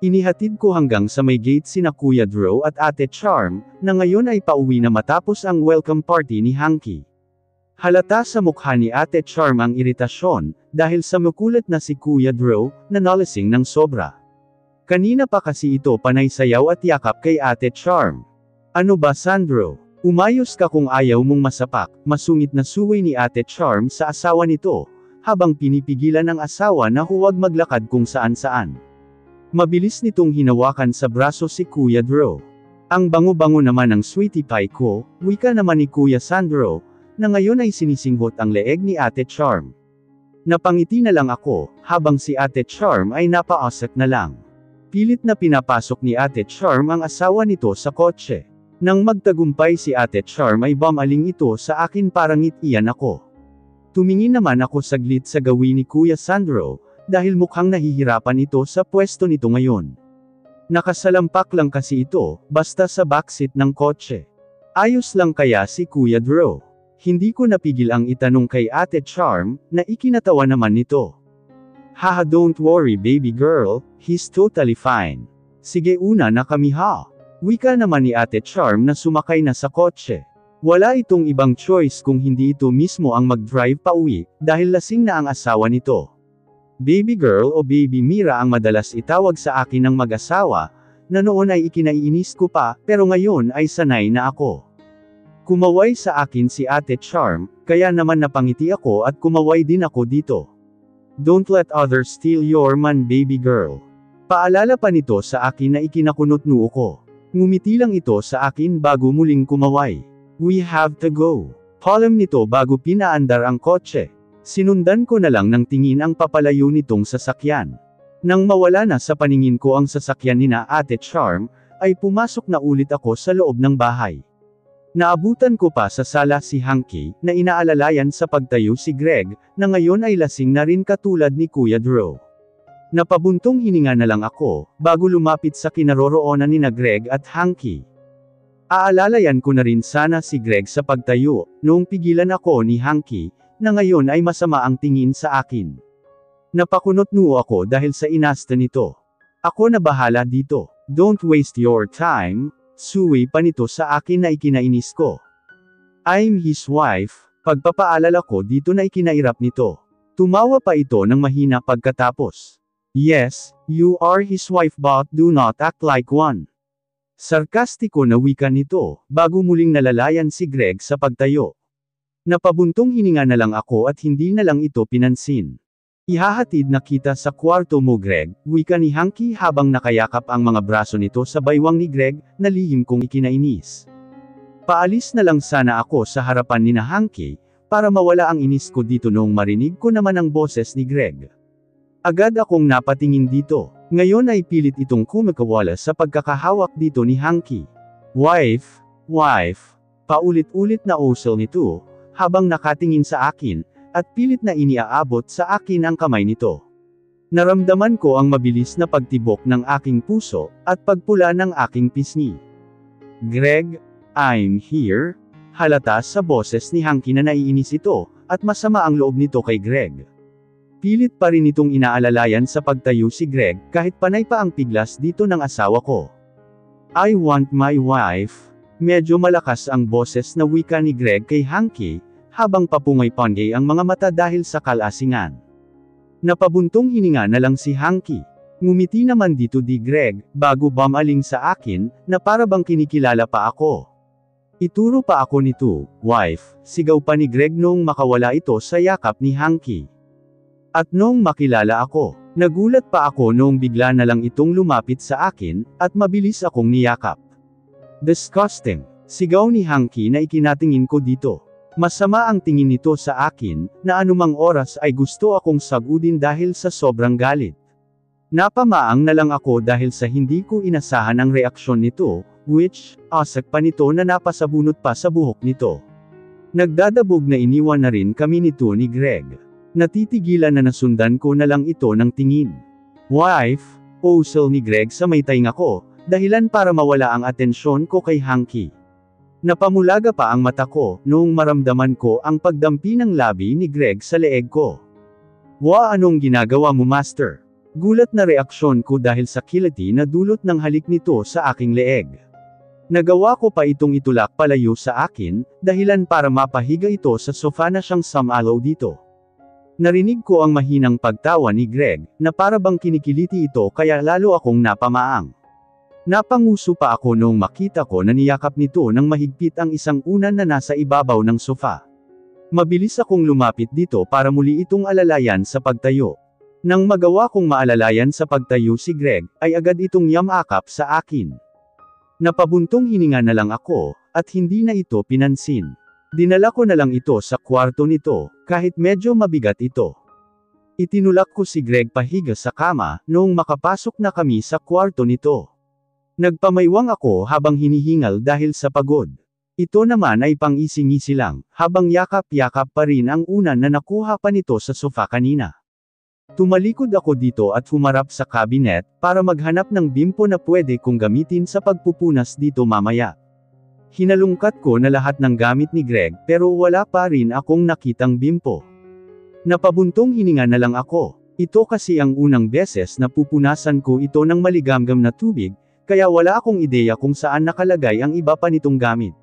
Inihatid ko hanggang sa may gate sina Kuya Drew at Ate Charm, na ngayon ay pauwi na matapos ang welcome party ni Hanky. Halata sa mukha ni Ate Charm ang iritasyon, dahil sa makulat na si Kuya Drew, na nalasing ng sobra. Kanina pa kasi ito panay sayaw at yakap kay Ate Charm. Ano ba Sandro? Umayos ka kung ayaw mong masapak, masungit na suway ni Ate Charm sa asawa nito, habang pinipigilan ng asawa na huwag maglakad kung saan-saan. Mabilis nitong hinawakan sa braso si Kuya Drew. Ang bango-bango naman ng sweetie pie ko, wika naman ni Kuya Sandro, na ngayon ay sinisinghot ang leeg ni Ate Charm. Napangiti na lang ako, habang si Ate Charm ay napaasak na lang. Pilit na pinapasok ni Ate Charm ang asawa nito sa kotse. Nang magtagumpay si Ate Charm ay bumaling ito sa akin para ngitian ako. Tumingin naman ako saglit sa gawin ni Kuya Sandro, dahil mukhang nahihirapan ito sa pwesto nito ngayon. Nakasalampak lang kasi ito, basta sa backseat ng kotse. Ayos lang kaya si Kuya Drew? Hindi ko napigil ang itanong kay Ate Charm, na ikinatawa naman nito. Haha, don't worry baby girl, he's totally fine. Sige una na kami ha. Wika naman ni Ate Charm na sumakay na sa kotse. Wala itong ibang choice kung hindi ito mismo ang mag-drive pa uwi, dahil lasing na ang asawa nito. Baby girl o baby Mira ang madalas itawag sa akin ng mag-asawa, na noon ay ikinaiinis ko pa, pero ngayon ay sanay na ako. Kumaway sa akin si Ate Charm, kaya naman napangiti ako at kumaway din ako dito. Don't let others steal your man baby girl. Paalala pa nito sa akin na ikinakunot-noo ko. Ngumiti lang ito sa akin bago muling kumaway. We have to go. Palam nito bago pinaandar ang kotse. Sinundan ko na lang ng tingin ang papalayo nitong sasakyan. Nang mawala na sa paningin ko ang sasakyan nina Ate Charm, ay pumasok na ulit ako sa loob ng bahay. Naabutan ko pa sa sala si Hanky, na inaalalayan sa pagtayo si Greg, na ngayon ay lasing na rin katulad ni Kuya Drew. Napabuntong hininga na lang ako, bago lumapit sa kinaroroonan nina Greg at Hanky. Aalalayan ko na rin sana si Greg sa pagtayo, noong pigilan ako ni Hanky, na ngayon ay masama ang tingin sa akin. Napakunot-noo ako dahil sa inasta nito. Ako na bahala dito. Don't waste your time, suwi pa nito sa akin na ikinainis ko. I'm his wife, pagpapaalala ko dito na ikinairap nito. Tumawa pa ito ng mahina pagkatapos. Yes, you are his wife but do not act like one. Sarkastiko na wika nito, bago muling nalalayan si Greg sa pagtayo. Napabuntong hininga na lang ako at hindi na lang ito pinansin. Ihahatid na kita sa kwarto mo Greg, wika ni Hanky habang nakayakap ang mga braso nito sa baywang ni Greg, na lihim kong ikinainis. Paalis na lang sana ako sa harapan ni na Hanky, para mawala ang inis ko dito noong marinig ko naman ang boses ni Greg. Agad akong napatingin dito, ngayon ay pilit itong kumakawala sa pagkakahawak dito ni Hanky. Wife, paulit-ulit na usal nito, habang nakatingin sa akin, at pilit na iniaabot sa akin ang kamay nito. Naramdaman ko ang mabilis na pagtibok ng aking puso, at pagpula ng aking pisngi. Greg, I'm here, halata sa boses ni Hanky na naiinis ito, at masama ang loob nito kay Greg. Pilit pa rin itong inaalalayan sa pagtayo si Greg, kahit panay pa ang piglas dito ng asawa ko. I want my wife. Medyo malakas ang boses na wika ni Greg kay Hanky, habang papungay-pangay ang mga mata dahil sa kalasingan. Napabuntong hininga na lang si Hanky. Ngumiti naman dito di Greg, bago bumaling sa akin, na para bang kinikilala pa ako. Ituro pa ako nito, wife, sigaw pa ni Greg noong makawala ito sa yakap ni Hanky. At noong makilala ako, nagulat pa ako noong bigla na lang itong lumapit sa akin, at mabilis akong niyakap. Disgusting, sigaw ni Hanky na ikinatingin ko dito. Masama ang tingin nito sa akin, na anumang oras ay gusto akong sagudin dahil sa sobrang galit. Napamaang na lang ako dahil sa hindi ko inasahan ang reaksyon nito, which, asak pa nito na napasabunot pa sa buhok nito. Nagdadabog na iniwan na rin kami nito ni Greg. Natitigilan na nasundan ko na lang ito ng tingin. Wife, usal ni Greg sa may tainga ko, dahilan para mawala ang atensyon ko kay Hanky. Napamulaga pa ang mata ko, noong maramdaman ko ang pagdampi ng labi ni Greg sa leeg ko. Anong ginagawa mo master? Gulat na reaksyon ko dahil sa kiliti na dulot ng halik nito sa aking leeg. Nagawa ko pa itong itulak palayo sa akin, dahilan para mapahiga ito sa sofa na siyang sumalaw dito. Narinig ko ang mahinang pagtawa ni Greg, na para bang kinikiliti ito kaya lalo akong napamaang. Napanguso pa ako noong makita ko na niyakap nito ng mahigpit ang isang unan na nasa ibabaw ng sofa. Mabilis akong lumapit dito para muli itong alalayan sa pagtayo. Nang magawa kong maalalayan sa pagtayo si Greg, ay agad itong yamakap sa akin. Napabuntong hininga na lang ako, at hindi na ito pinansin. Dinala ko na lang ito sa kwarto nito, kahit medyo mabigat ito. Itinulak ko si Greg pahiga sa kama, noong makapasok na kami sa kwarto nito. Nagpamaywang ako habang hinihingal dahil sa pagod. Ito naman ay pang-ising-isi lang, habang yakap-yakap pa rin ang unan na nakuha pa nito sa sofa kanina. Tumalikod ako dito at humarap sa cabinet, para maghanap ng bimpo na pwede kong gamitin sa pagpupunas dito mamaya. Hinalungkat ko na lahat ng gamit ni Greg, pero wala pa rin akong nakitang bimpo. Napabuntong hininga na lang ako. Ito kasi ang unang beses na pupunasan ko ito ng maligamgam na tubig, kaya wala akong ideya kung saan nakalagay ang iba pa nitong gamit.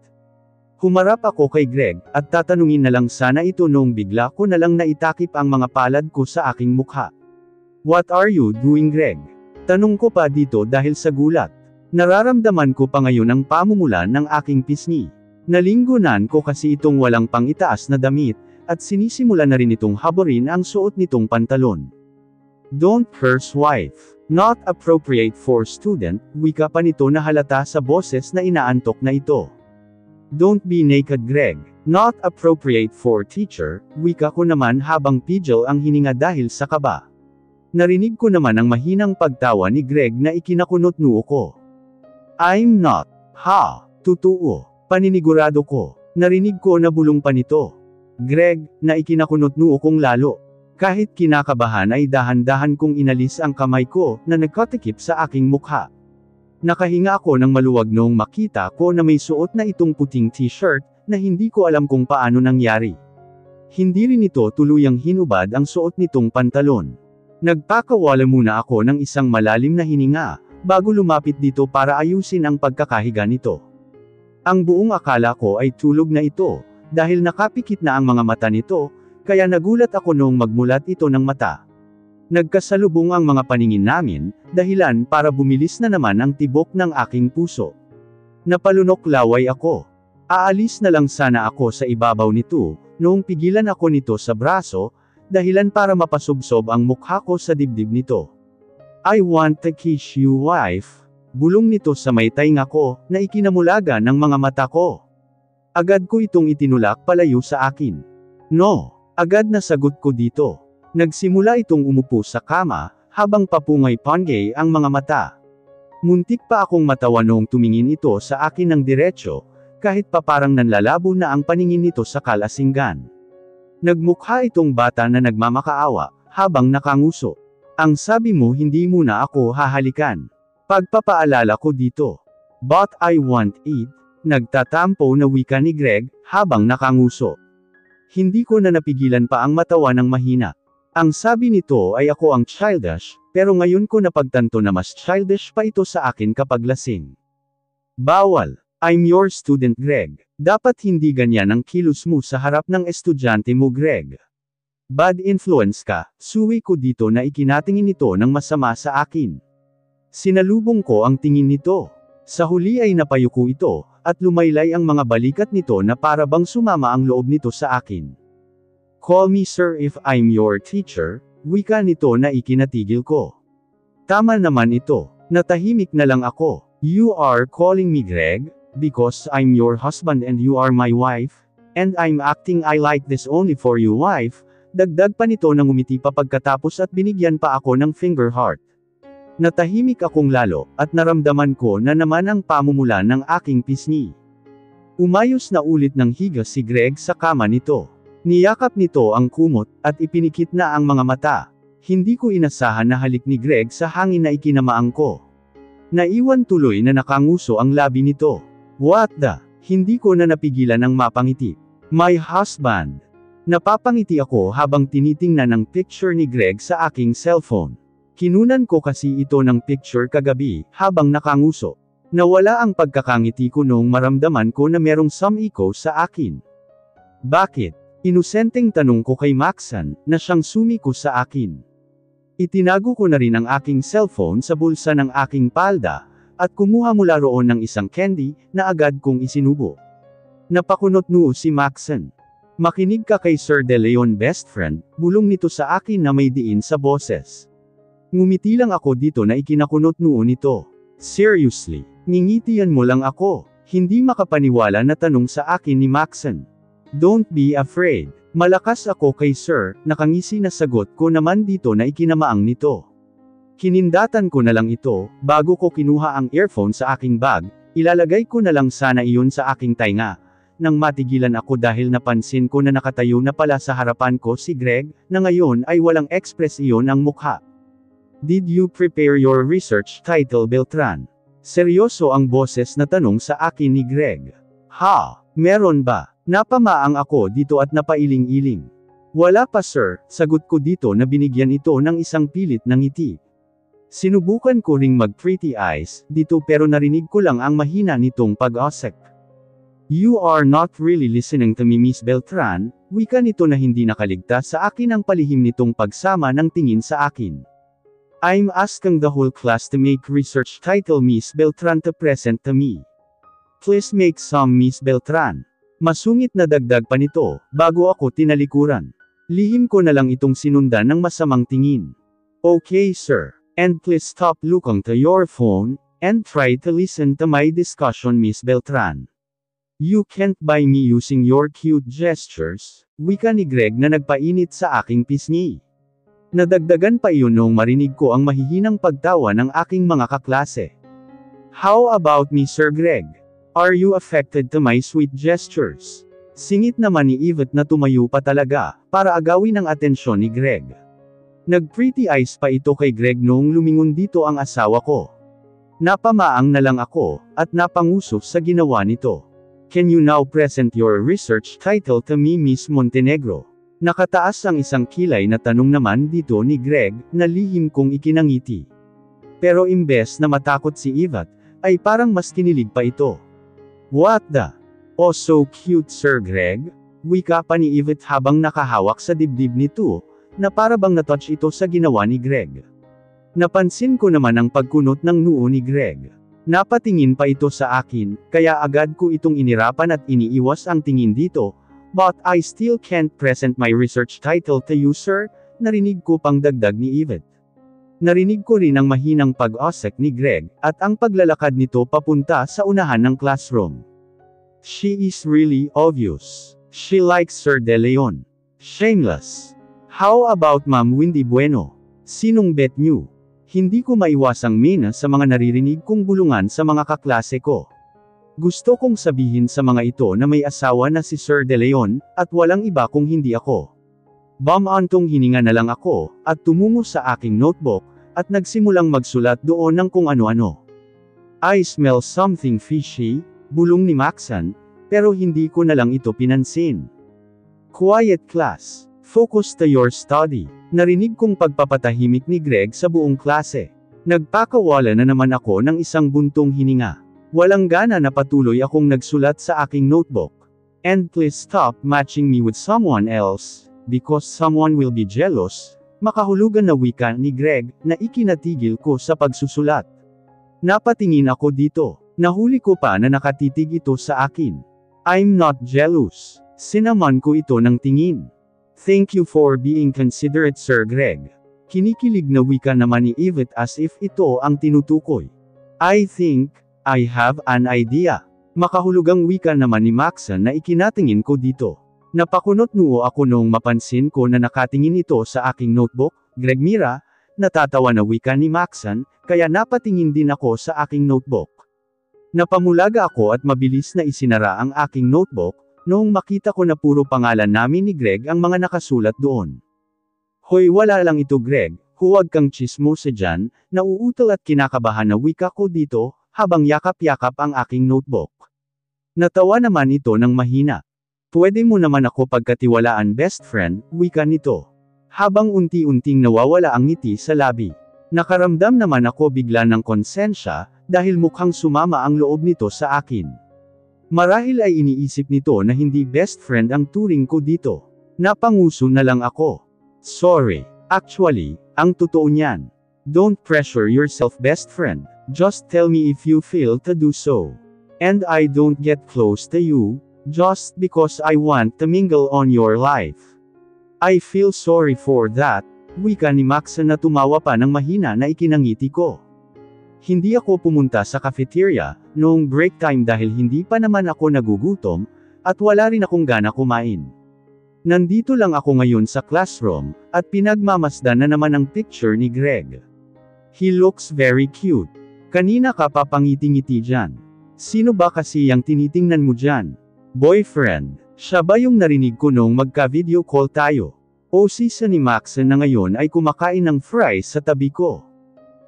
Humarap ako kay Greg, at tatanungin na lang sana ito noong bigla ko na lang naitakip ang mga palad ko sa aking mukha. "What are you doing, Greg?" Tanong ko pa dito dahil sa gulat. Nararamdaman ko pa ngayon ang pamumulan ng aking pisngi. Nalinggunan ko kasi itong walang pangitaas na damit, at sinisimula na rin itong haborin ang suot nitong pantalon. "Don't curse, wife. Not appropriate for student," wika pa nito na halata sa boses na inaantok na ito. "Don't be naked, Greg. Not appropriate for teacher," wika ko naman habang pidgel ang hininga dahil sa kaba. Narinig ko naman ang mahinang pagtawa ni Greg na ikinakunot-noo ko. "I'm not." "Ha? Totoo?" Paninigurado ko. Narinig ko na bulong pa nito. "Greg," na ikinakunot-noo kong lalo. Kahit kinakabahan ay dahan-dahan kong inalis ang kamay ko, na nagkatikip sa aking mukha. Nakahinga ako ng maluwag noong makita ko na may suot na itong puting t-shirt, na hindi ko alam kung paano nangyari. Hindi rin ito tuluyang hinubad ang suot nitong pantalon. Nagpakawala muna ako ng isang malalim na hininga, bago lumapit dito para ayusin ang pagkakahiga nito. Ang buong akala ko ay tulog na ito, dahil nakapikit na ang mga mata nito, kaya nagulat ako noong magmulat ito ng mata. Nagkasalubong ang mga paningin namin, dahilan para bumilis na naman ang tibok ng aking puso. Napalunok laway ako. Aalis na lang sana ako sa ibabaw nito, noong pigilan ako nito sa braso, dahilan para mapasubsob ang mukha ko sa dibdib nito. "I want to kiss you, wife." Bulong nito sa may tainga ko, na ikinamulaga ng mga mata ko. Agad ko itong itinulak palayo sa akin. "No." Agad na sagot ko dito. Nagsimula itong umupo sa kama, habang papungay-pangay ang mga mata. Muntik pa akong matawa noong tumingin ito sa akin ng diretsyo, kahit pa parang nanlalabo na ang paningin nito sa kalasinggan. Nagmukha itong bata na nagmamakaawa, habang nakanguso. "Ang sabi mo hindi muna ako hahalikan." Pagpapaalala ko dito. "But I want it," nagtatampo na wika ni Greg, habang nakanguso. Hindi ko na napigilan pa ang matawa ng mahina. Ang sabi nito ay ako ang childish, pero ngayon ko napagtanto na mas childish pa ito sa akin kapag lasing. "Bawal. I'm your student, Greg. Dapat hindi ganyan ang kilos mo sa harap ng estudyante mo, Greg. Bad influence ka." Suwi ko dito na ikinatingin ito ng masama sa akin. Sinalubong ko ang tingin nito. Sa huli ay napayuko ito, at lumaylay ang mga balikat nito na para bang sumama ang loob nito sa akin. "Call me sir if I'm your teacher," wika nito na ikinatigil ko. Tama naman ito. Natahimik na lang ako. "You are calling me Greg, because I'm your husband and you are my wife, and I'm acting I like this only for you, wife," dagdag pa nito nang umiti pa pagkatapos at binigyan pa ako ng finger heart. Natahimik akong lalo, at naramdaman ko na naman ang pamumulan ng aking pisngi. Umayos na ulit ng higa si Greg sa kama nito. Niyakap nito ang kumot, at ipinikit na ang mga mata. Hindi ko inasahan na halik ni Greg sa hangin na ikinamaang ko. Naiwan tuloy na nakanguso ang labi nito. "What the?" Hindi ko na napigilan ang mapangiti. "My husband." Napapangiti ako habang tinitingnan ang picture ni Greg sa aking cellphone. Kinunan ko kasi ito ng picture kagabi, habang nakanguso. Nawala ang pagkakangiti ko noong maramdaman ko na merong sumiko sa akin. Bakit? Inosenteng tanong ko kay Maxan, na siyang sumiko sa akin. Itinago ko na rin ang aking cellphone sa bulsa ng aking palda, at kumuha mula roon ng isang candy, na agad kong isinubo. Napakunot noo si Maxan. Makinig ka kay Sir De Leon best friend, bulong nito sa akin na may diin sa boses. Ngumiti lang ako dito na ikinakunot noo nito. Seriously, ngingitian mo lang ako, hindi makapaniwala na tanong sa akin ni Maxan. Don't be afraid. Malakas ako kay Sir, nakangisi na sagot ko naman dito na ikinamaang nito. Kinindatan ko na lang ito, bago ko kinuha ang earphone sa aking bag, ilalagay ko na lang sana iyon sa aking tainga. Nang matigilan ako dahil napansin ko na nakatayo na pala sa harapan ko si Greg, na ngayon ay walang ekspresyon ang mukha. Did you prepare your research title Beltran? Seryoso ang boses na tanong sa akin ni Greg. Ha, meron ba? Napamaang ako dito at napailing-iling. Wala pa sir, sagot ko dito na binigyan ito ng isang pilit na ngiti. Sinubukan ko ring mag-pretty eyes dito pero narinig ko lang ang mahina nitong pag-osek. You are not really listening to me Miss Beltran, wika nito na hindi nakaligtas sa akin ang palihim nitong pagsama ng tingin sa akin. I'm asking the whole class to make research title Miss Beltran to present to me. Please make some Miss Beltran. Masungit na dagdag pa nito, bago ako tinalikuran. Lihim ko na lang itong sinundan ng masamang tingin. Okay sir, and please stop looking to your phone, and try to listen to my discussion Miss Beltran. You can't buy me using your cute gestures, wika ni Greg na nagpainit sa aking pisngi. Nadagdagan pa iyon noong marinig ko ang mahihinang pagtawa ng aking mga kaklase. How about me Sir Greg? Are you affected to my sweet gestures? Singit naman ni Yvette na tumayo pa talaga, para agawin ang atensyon ni Greg. Nag-pretty eyes pa ito kay Greg noong lumingon dito ang asawa ko. Napamaang na lang ako, at napanguso sa ginawa nito. Can you now present your research title to me Miss Montenegro? Nakataas ang isang kilay na tanong naman dito ni Greg, na lihim kong ikinangiti. Pero imbes na matakot si Yvette, ay parang mas kinilig pa ito. What the? Oh so cute Sir Greg? Wika pa ni Yvette habang nakahawak sa dibdib nito, na para bang natouch ito sa ginawa ni Greg. Napansin ko naman ang pagkunot ng noo ni Greg. Napatingin pa ito sa akin, kaya agad ko itong inirapan at iniiwas ang tingin dito. But I still can't present my research title to you sir, narinig ko pang dagdag ni Yvette. Narinig ko rin ang mahinang pag-osek ni Greg, at ang paglalakad nito papunta sa unahan ng classroom. She is really obvious. She likes Sir De Leon. Shameless. How about Ma'am Wendy Bueno? Sinong bet niyo? Hindi ko maiwasang mina sa mga naririnig kong bulungan sa mga kaklase ko. Gusto kong sabihin sa mga ito na may asawa na si Sir De Leon, at walang iba kung hindi ako. Bamantong hininga na lang ako, at tumungo sa aking notebook, at nagsimulang magsulat doon ng kung ano-ano. I smell something fishy, bulong ni Maxan, pero hindi ko na lang ito pinansin. Quiet class. Focus to your study. Narinig kong pagpapatahimik ni Greg sa buong klase. Nagpakawala na naman ako ng isang buntong hininga. Walang gana na patuloy akong nagsulat sa aking notebook. And please stop matching me with someone else, because someone will be jealous. Makahulugan na wika ni Greg, na ikinatigil ko sa pagsusulat. Napatingin ako dito. Nahuli ko pa na nakatitig ito sa akin. I'm not jealous. Sinaman ko ito ng tingin. Thank you for being considerate Sir Greg. Kinikilig na wika naman ni Yvette as if ito ang tinutukoy. I think I have an idea. Makahulugang wika naman ni Maxan na ikinatingin ko dito. Napakunot noo ako noong mapansin ko na nakatingin ito sa aking notebook. Greg Mira, natatawa na wika ni Maxan, kaya napatingin din ako sa aking notebook. Napamulaga ako at mabilis na isinara ang aking notebook, noong makita ko na puro pangalan namin ni Greg ang mga nakasulat doon. Hoy wala lang ito Greg, huwag kang tsismosa dyan, nauutal at kinakabahan na wika ko dito, habang yakap-yakap ang aking notebook. Natawa naman ito ng mahina. Pwede mo naman ako pagkatiwalaan best friend, wika nito. Habang unti-unting nawawala ang ngiti sa labi. Nakaramdam naman ako bigla ng konsensya, dahil mukhang sumama ang loob nito sa akin. Marahil ay iniisip nito na hindi best friend ang turing ko dito. Napanguso na lang ako. Sorry. Actually, ang totoo niyan. Don't pressure yourself, best friend. Just tell me if you feel to do so. And I don't get close to you, just because I want to mingle on your life. I feel sorry for that. Wika ni Maxon na tumawa pa ng mahina na ikinangiti ko. Hindi ako pumunta sa cafeteria, noong break time dahil hindi pa naman ako nagugutom, at wala rin akong gana kumain. Nandito lang ako ngayon sa classroom, at pinagmamasdan na naman ang picture ni Greg. He looks very cute. Kanina ka pa pangiti-ngiti dyan. Sino ba kasi yung tinitingnan mo dyan? Boyfriend. Siya ba yung narinig ko noong magka-video call tayo? O si ni Maxon na ngayon ay kumakain ng fries sa tabi ko.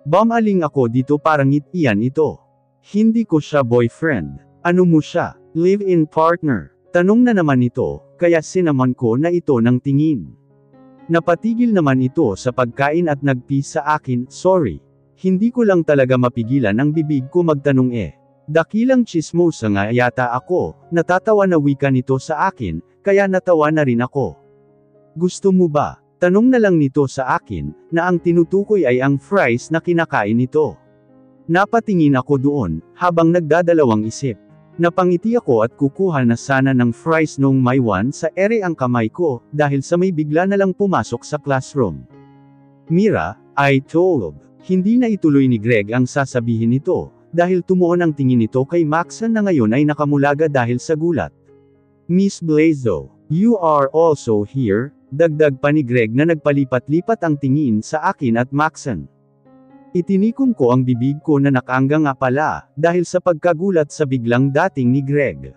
Bumaling ako dito para ngitian ito. Hindi ko siya boyfriend. Ano mo siya? Live-in partner. Tanong na naman ito, kaya sinaman ko na ito ng tingin. Napatigil naman ito sa pagkain at nagpis sa akin, sorry. Hindi ko lang talaga mapigilan ang bibig ko magtanong Dakilang chismosa nga yata ako, natatawa na wika nito sa akin, kaya natawa na rin ako. Gusto mo ba? Tanong na lang nito sa akin, na ang tinutukoy ay ang fries na kinakain nito. Napatingin ako doon, habang nagdadalawang isip. Napangiti ako at kukuha na sana ng fries noong may one sa ere ang kamay ko, dahil sa may bigla na lang pumasok sa classroom. Mira, I told. Hindi na ituloy ni Greg ang sasabihin nito, dahil tumuon ang tingin nito kay Maxon na ngayon ay nakamulaga dahil sa gulat. Miss Blazo, you are also here? Dagdag pa ni Greg na nagpalipat-lipat ang tingin sa akin at Maxon. Itinikom ko ang bibig ko na nakangga nga pala, dahil sa pagkagulat sa biglang dating ni Greg.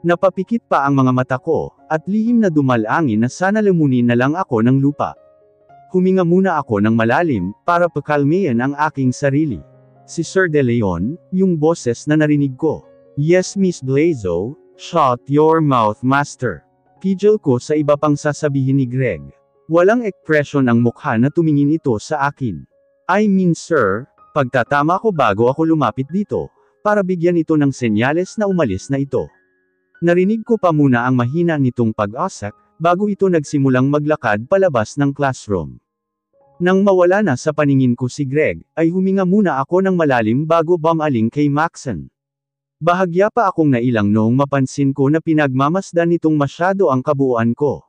Napapikit pa ang mga mata ko, at lihim na dumalangin na sana lumunin na lang ako ng lupa. Huminga muna ako ng malalim, para pakalmayan ang aking sarili. Si Sir De Leon, yung boses na narinig ko. Yes Miss Blazo, shut your mouth master. Pidgel ko sa iba pang sasabihin ni Greg. Walang ekspresyon ang mukha na tumingin ito sa akin. I mean sir, pagtatama ko bago ako lumapit dito, para bigyan ito ng senyales na umalis na ito. Narinig ko pa muna ang mahina nitong pag-asak, bago ito nagsimulang maglakad palabas ng classroom. Nang mawala na sa paningin ko si Greg, ay huminga muna ako ng malalim bago bumaling kay Maxon. Bahagya pa akong nailang noong mapansin ko na pinagmamasdan nitong masyado ang kabuuan ko.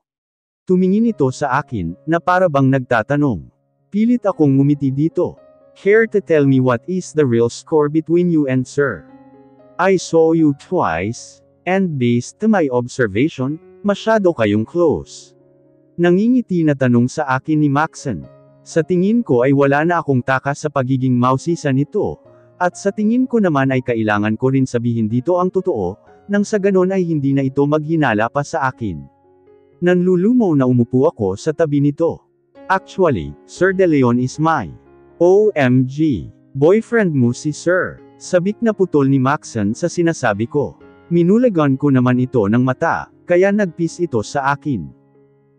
Tumingin ito sa akin, na para bang nagtatanong. Pilit akong ngumiti dito. Care to tell me what is the real score between you and sir? I saw you twice, and based to my observation, masyado kayong close. Nangingiti na tanong sa akin ni Maxon. Sa tingin ko ay wala na akong takas sa pagiging mausisa nito, at sa tingin ko naman ay kailangan ko rin sabihin dito ang totoo, nang sa ganon ay hindi na ito maghinala pa sa akin. Nanlulumaw na umupo ako sa tabi nito. Actually, Sir De Leon is my OMG. Boyfriend mo si Sir. Sabik na putol ni Maxon sa sinasabi ko. Minulagan ko naman ito ng mata, kaya nagpis ito sa akin.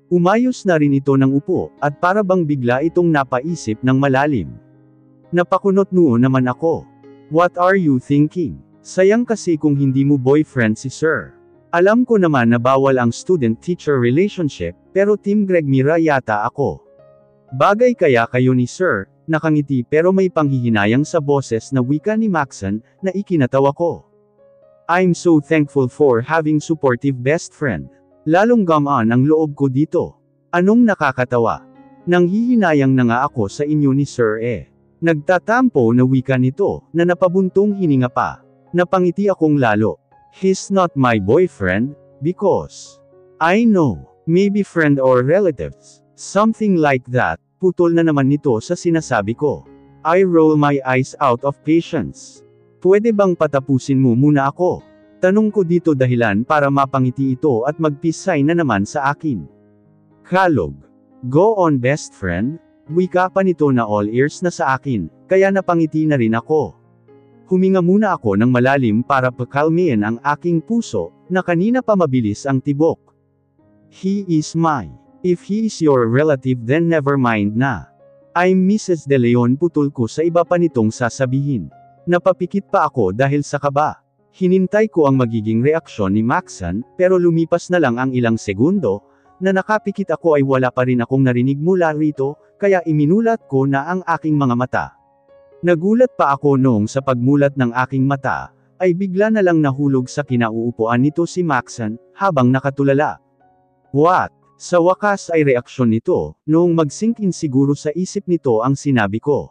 Umayos na rin ito ng upo, at para bang bigla itong napaisip ng malalim. Napakunot noon naman ako. What are you thinking? Sayang kasi kung hindi mo boyfriend si Sir. Alam ko naman na bawal ang student-teacher relationship, pero Team Greg Mira yata ako. Bagay kaya kayo ni Sir, nakangiti pero may panghihinayang sa boses na wika ni Maxon, na ikinatawa ko. I'm so thankful for having supportive best friend. Lalong gamaan ang loob ko dito. Anong nakakatawa? Nanghihinayang na nga ako sa inyo ni Sir Nagtatampo na wika nito, na napabuntong hininga pa. Napangiti akong lalo. He's not my boyfriend, because I know, maybe friend or relatives, something like that. Putol na naman nito sa sinasabi ko. I roll my eyes out of patience. Pwede bang patapusin mo muna ako? Tanong ko dito dahilan para mapangiti ito at magpisay na naman sa akin. Kalog. Go on best friend. Wika pa nito na all ears na sa akin, kaya napangiti na rin ako. Huminga muna ako ng malalim para pakalmayan ang aking puso, na kanina pa mabilis ang tibok. He is my. If he is your relative then never mind na. I'm Mrs. De Leon, putol ko sa iba pa nitong sasabihin. Napapikit pa ako dahil sa kaba. Hinintay ko ang magiging reaksyon ni Maxon, pero lumipas na lang ang ilang segundo, na nakapikit ako ay wala pa rin akong narinig mula rito, kaya iminulat ko na ang aking mga mata. Nagulat pa ako noong sa pagmulat ng aking mata, ay bigla na lang nahulog sa kinauupuan nito si Maxon, habang nakatulala. What? Sa wakas ay reaksyon nito, noong mag-sink in siguro sa isip nito ang sinabi ko.